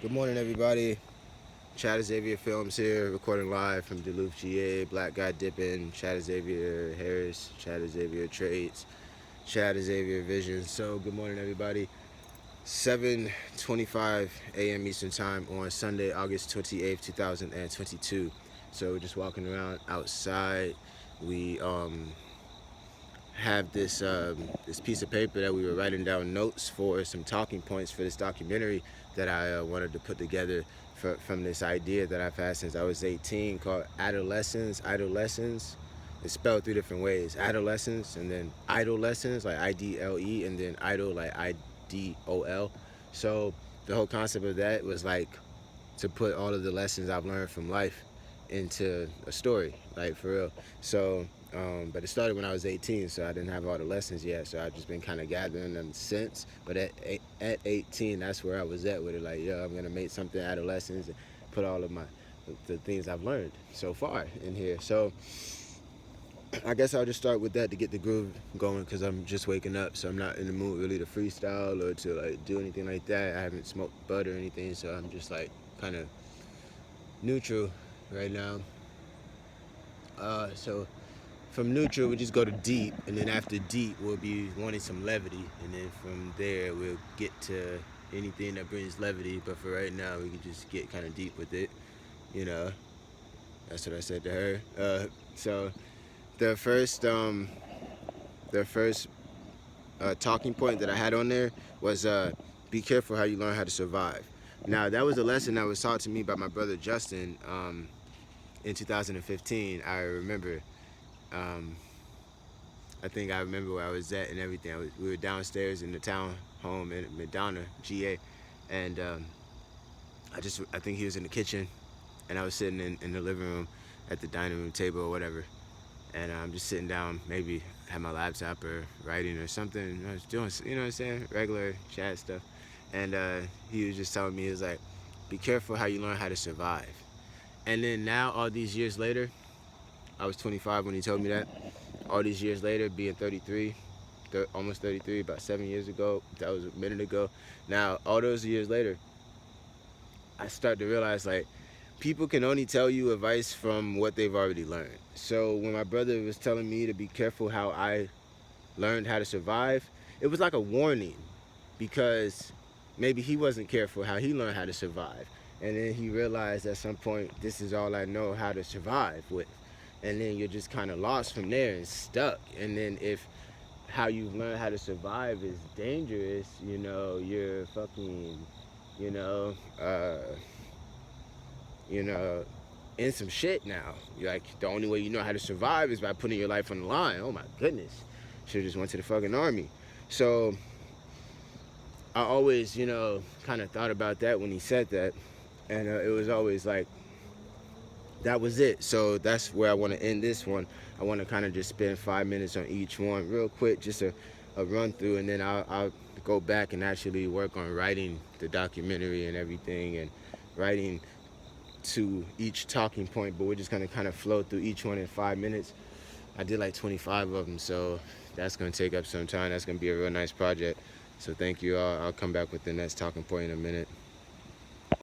Good morning, everybody. Chad Xavier Films here, recording live from Duluth, GA. Black Guy Dipping, Chad Xavier Harris, Chad Xavier Trades, Chad Xavier Vision. So, good morning, everybody. 7:25 a.m. Eastern Time on Sunday, August 28th, 2022. So, we're just walking around outside. We have this piece of paper that we were writing down notes for some talking points for this documentary that I wanted to put together from this idea that I've had since I was 18 called Adolescence. It's spelled three different ways: adolescence, and then idle lessons, like IDLE, and then idle, like IDOL. So the whole concept of that was like to put all of the lessons I've learned from life into a story, like for real. So, but it started when I was 18, so I didn't have all the lessons yet. So I've just been kind of gathering them since. But at 18, that's where I was at with it. Like, yo, I'm gonna make something out of lessons and put all of the things I've learned so far in here. So I guess I'll just start with that to get the groove going, because I'm just waking up, so I'm not in the mood really to freestyle or to like do anything like that. I haven't smoked bud or anything, so I'm just like kind of neutral right now. So from neutral, we just go to deep, and then after deep, we'll be wanting some levity, and then from there, we'll get to anything that brings levity. But for right now, we can just get kind of deep with it, you know. That's what I said to her. So the first, talking point that I had on there was be careful how you learn how to survive. Now, that was a lesson that was taught to me by my brother Justin in 2015. I remember. I think I remember where I was at and everything. We were downstairs in the town home in Madonna, GA, and I think he was in the kitchen, and I was sitting in the living room at the dining room table or whatever, and I'm just sitting down, maybe had my laptop or writing or something. I was doing, you know what I'm saying, regular chat stuff, and he was just telling me, he was like, be careful how you learn how to survive. And then now, all these years later, I was 25 when he told me that. All these years later, being 33, almost 33, about 7 years ago, that was a minute ago. Now, all those years later, I start to realize, like, people can only tell you advice from what they've already learned. So when my brother was telling me to be careful how I learned how to survive, it was like a warning, because maybe he wasn't careful how he learned how to survive. And then he realized at some point, this is all I know how to survive with. And then you're just kind of lost from there and stuck. And then if how you've learned how to survive is dangerous, you know, you're fucking, you know, in some shit now. You're like, the only way you know how to survive is by putting your life on the line. Oh my goodness. Should've just went to the fucking army. So I always, kind of thought about that when he said that. And it was always like, that was it. So that's where I want to end this one. I want to kind of just spend 5 minutes on each one real quick, just a run through, and then I'll go back and actually work on writing the documentary and everything, and writing to each talking point. But we're just going to kind of flow through each one in 5 minutes. I did like 25 of them, so that's going to take up some time. That's going to be a real nice project. So thank you all. I'll come back with the next talking point in a minute.